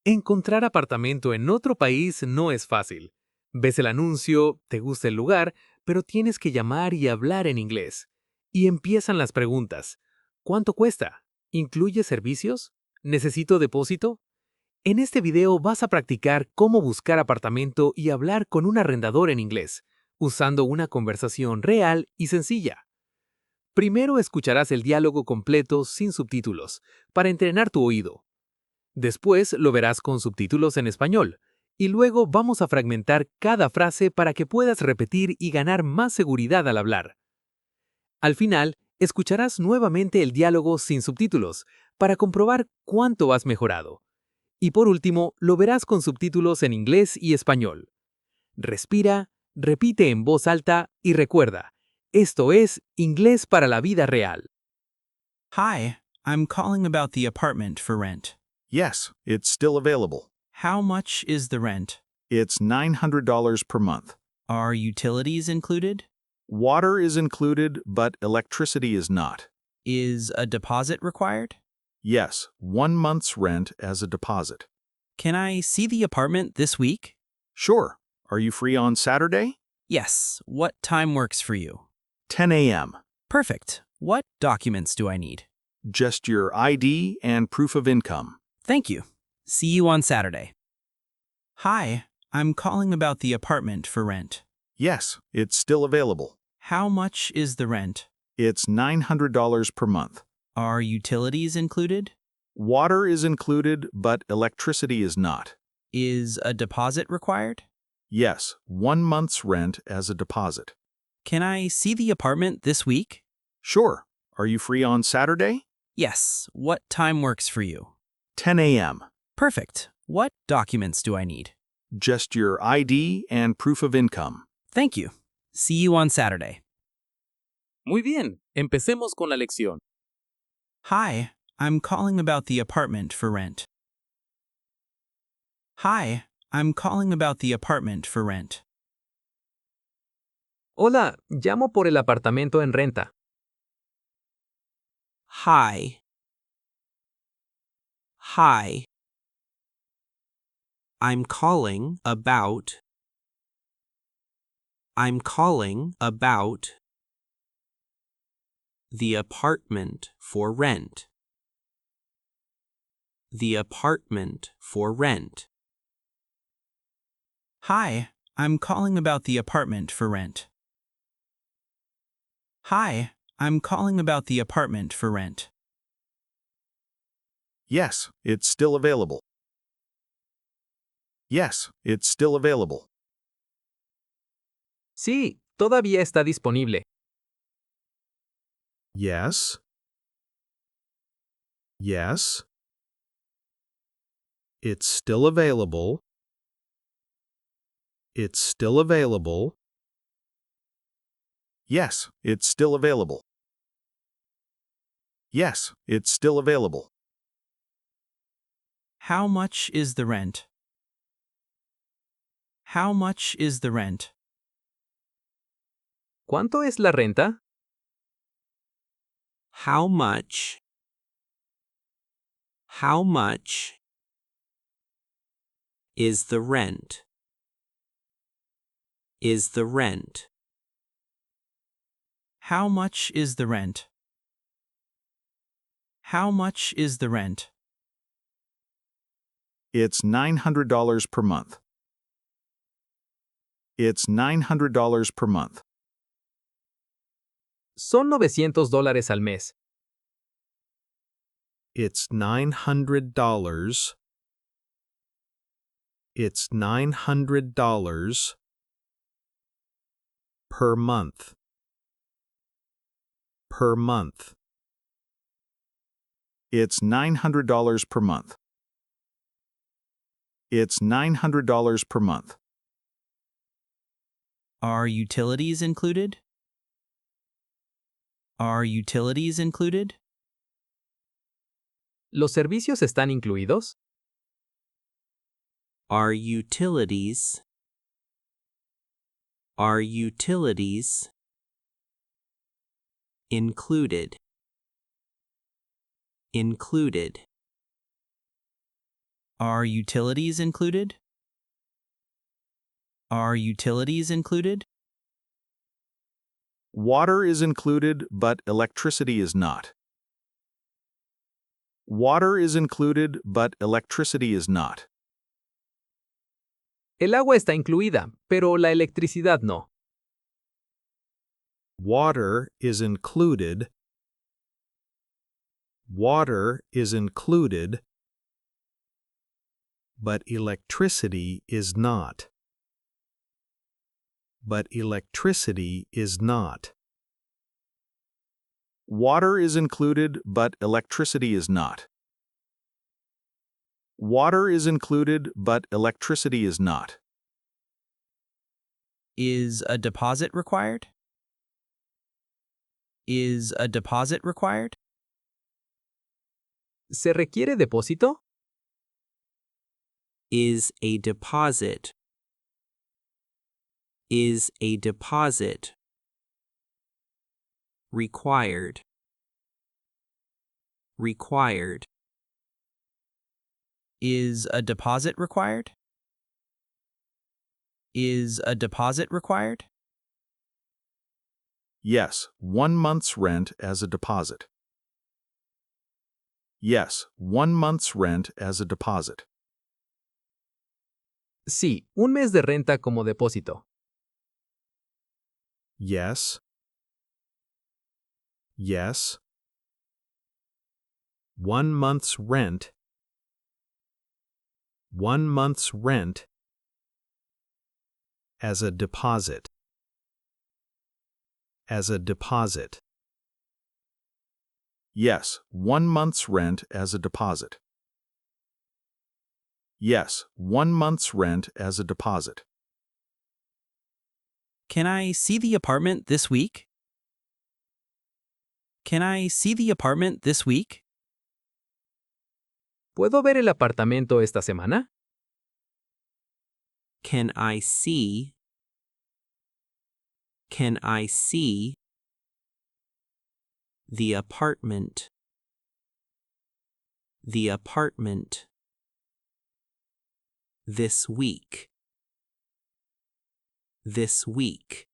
Encontrar apartamento en otro país no es fácil. Ves el anuncio, te gusta el lugar, pero tienes que llamar y hablar en inglés. Y empiezan las preguntas. ¿Cuánto cuesta? ¿Incluye servicios? ¿Necesito depósito? En este video vas a practicar cómo buscar apartamento y hablar con un arrendador en inglés, usando una conversación real y sencilla. Primero escucharás el diálogo completo sin subtítulos, para entrenar tu oído. Después lo verás con subtítulos en español, y luego vamos a fragmentar cada frase para que puedas repetir y ganar más seguridad al hablar. Al final, escucharás nuevamente el diálogo sin subtítulos, para comprobar cuánto has mejorado. Y por último, lo verás con subtítulos en inglés y español. Respira, repite en voz alta y recuerda, esto es inglés para la vida real. Hi, I'm calling about the apartment for rent. Yes, it's still available. How much is the rent? It's $900 per month. Are utilities included? Water is included, but electricity is not. Is a deposit required? Yes, 1 month's rent as a deposit. Can I see the apartment this week? Sure. Are you free on Saturday? Yes. What time works for you? 10 a.m. Perfect. What documents do I need? Just your ID and proof of income. Thank you. See you on Saturday. Hi, I'm calling about the apartment for rent. Yes, it's still available. How much is the rent? It's $900 per month. Are utilities included? Water is included, but electricity is not. Is a deposit required? Yes, 1 month's rent as a deposit. Can I see the apartment this week? Sure. Are you free on Saturday? Yes. What time works for you? 10 a.m. Perfect. What documents do I need? Just your ID and proof of income. Thank you. See you on Saturday. Muy bien, empecemos con la lección. Hi, I'm calling about the apartment for rent. Hi, I'm calling about the apartment for rent. Hola, llamo por el apartamento en renta. Hi. Hi. I'm calling about the apartment for rent. The apartment for rent. Hi, I'm calling about the apartment for rent. Hi, I'm calling about the apartment for rent. Yes, it's still available. Yes, it's still available. Sí, todavía está disponible. Yes. Yes. It's still available. It's still available. Yes, it's still available. Yes, it's still available. How much is the rent? How much is the rent? ¿Cuánto es la renta? How much? How much is the rent? Is the rent? How much is the rent? How much is the rent? It's $900 per month. It's $900 per month. Son $900 al mes. It's $900. It's $900 per month. Per month. It's $900 per month. It's $900 per month. Are utilities included? Are utilities included? ¿Los servicios están incluidos? Are utilities included? Included. Are utilities included? Are utilities included? Water is included, but electricity is not. Water is included, but electricity is not. El agua está incluida, pero la electricidad no. Water is included. Water is included, but electricity is not. But electricity is not. Water is included, but electricity is not. Water is included, but electricity is not. Is a deposit required? Is a deposit required? ¿Se requiere depósito? Is a deposit. Is a deposit required? Required. Is a deposit required? Is a deposit required? Yes, 1 month's rent as a deposit. Yes, 1 month's rent as a deposit. Sí, un mes de renta como depósito. Yes. Yes. 1 month's rent. 1 month's rent as a deposit. As a deposit. Yes, 1 month's rent as a deposit. Yes, 1 month's rent as a deposit. Can I see the apartment this week? Can I see the apartment this week? ¿Puedo ver el apartamento esta semana? Can I see? Can I see the apartment? The apartment this week. This week.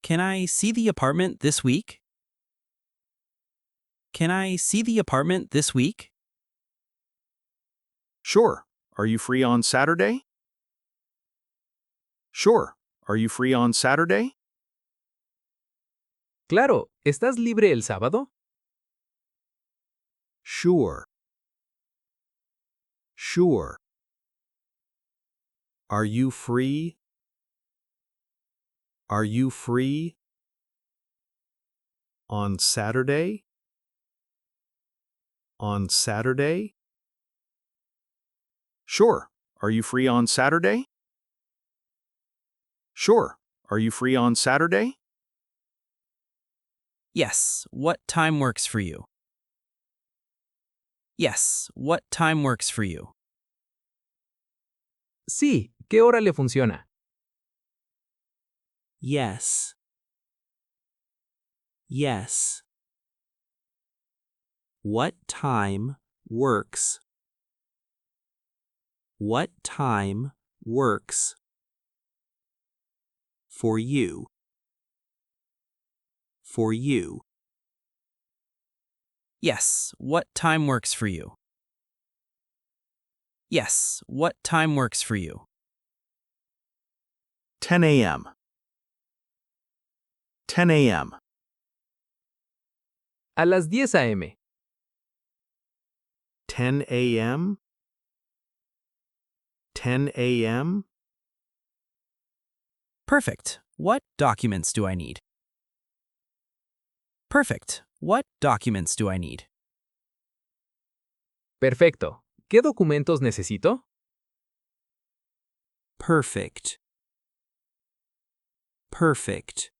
Can I see the apartment this week? Can I see the apartment this week? Sure. Are you free on Saturday? Sure. Are you free on Saturday? Claro, ¿estás libre el sábado? Sure. Sure. Are you free? Are you free on Saturday? On Saturday? Sure. Are you free on Saturday? Sure. Are you free on Saturday? Yes. What time works for you? Yes. What time works for you? Sí, ¿qué hora le funciona? Yes. Yes. What time works? What time works for you? For you. Yes. What time works for you? Yes. What time works for you? 10 a.m. 10 a.m. A las 10 a.m. 10 a.m. 10 a.m. Perfect. What documents do I need? Perfect. What documents do I need? Perfecto. ¿Qué documentos necesito? Perfect. Perfect.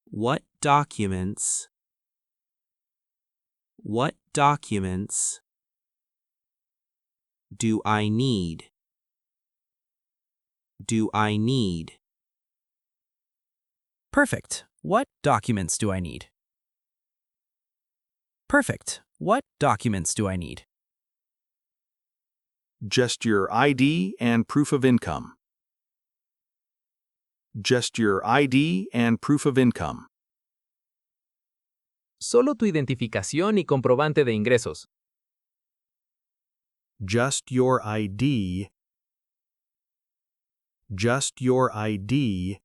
What documents? What documents do I need? Do I need? Perfect. What documents do I need? Perfect. What documents do I need? Just your ID and proof of income. Just your ID and proof of income. Solo tu identificación y comprobante de ingresos. Just your ID. Just your ID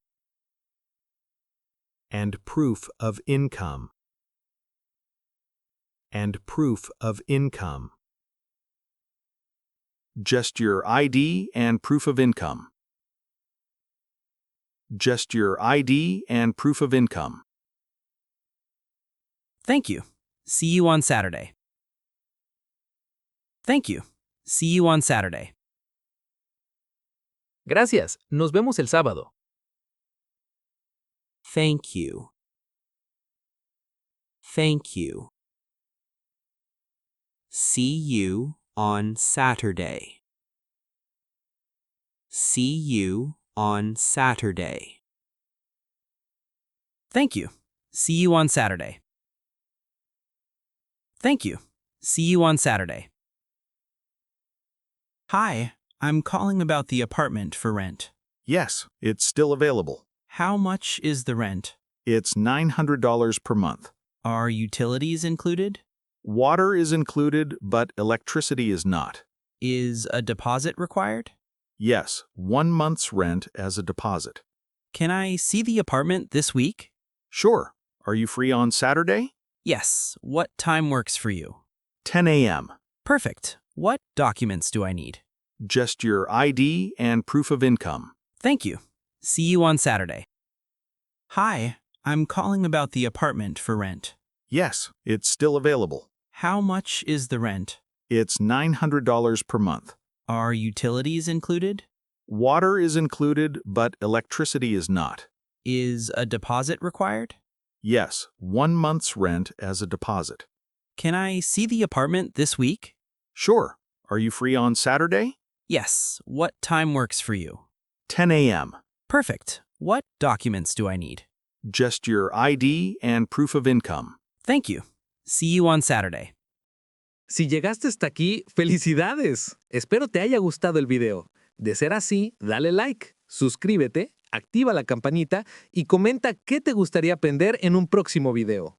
and proof of income. And proof of income. Just your ID and proof of income. Just your ID and proof of income. Thank you. See you on Saturday. Thank you. See you on Saturday. Gracias. Nos vemos el sábado. Thank you. Thank you. See you on Saturday. See you on Saturday. Thank you. See you on Saturday. Thank you. See you on Saturday. Hi, I'm calling about the apartment for rent. Yes, it's still available. How much is the rent? It's $900 per month. Are utilities included? Water is included, but electricity is not. Is a deposit required? Yes, 1 month's rent as a deposit. Can I see the apartment this week? Sure. Are you free on Saturday? Yes. What time works for you? 10 a.m. Perfect. What documents do I need? Just your ID and proof of income. Thank you. See you on Saturday. Hi, I'm calling about the apartment for rent. Yes, it's still available. How much is the rent? It's $900 per month. Are utilities included? Water is included, but electricity is not. Is a deposit required? Yes, 1 month's rent as a deposit. Can I see the apartment this week? Sure. Are you free on Saturday? Yes. What time works for you? 10 a.m. Perfect. What documents do I need? Just your ID and proof of income. Thank you. See you on Saturday. Si llegaste hasta aquí, ¡felicidades! Espero te haya gustado el video. De ser así, dale like, suscríbete, activa la campanita y comenta qué te gustaría aprender en un próximo video.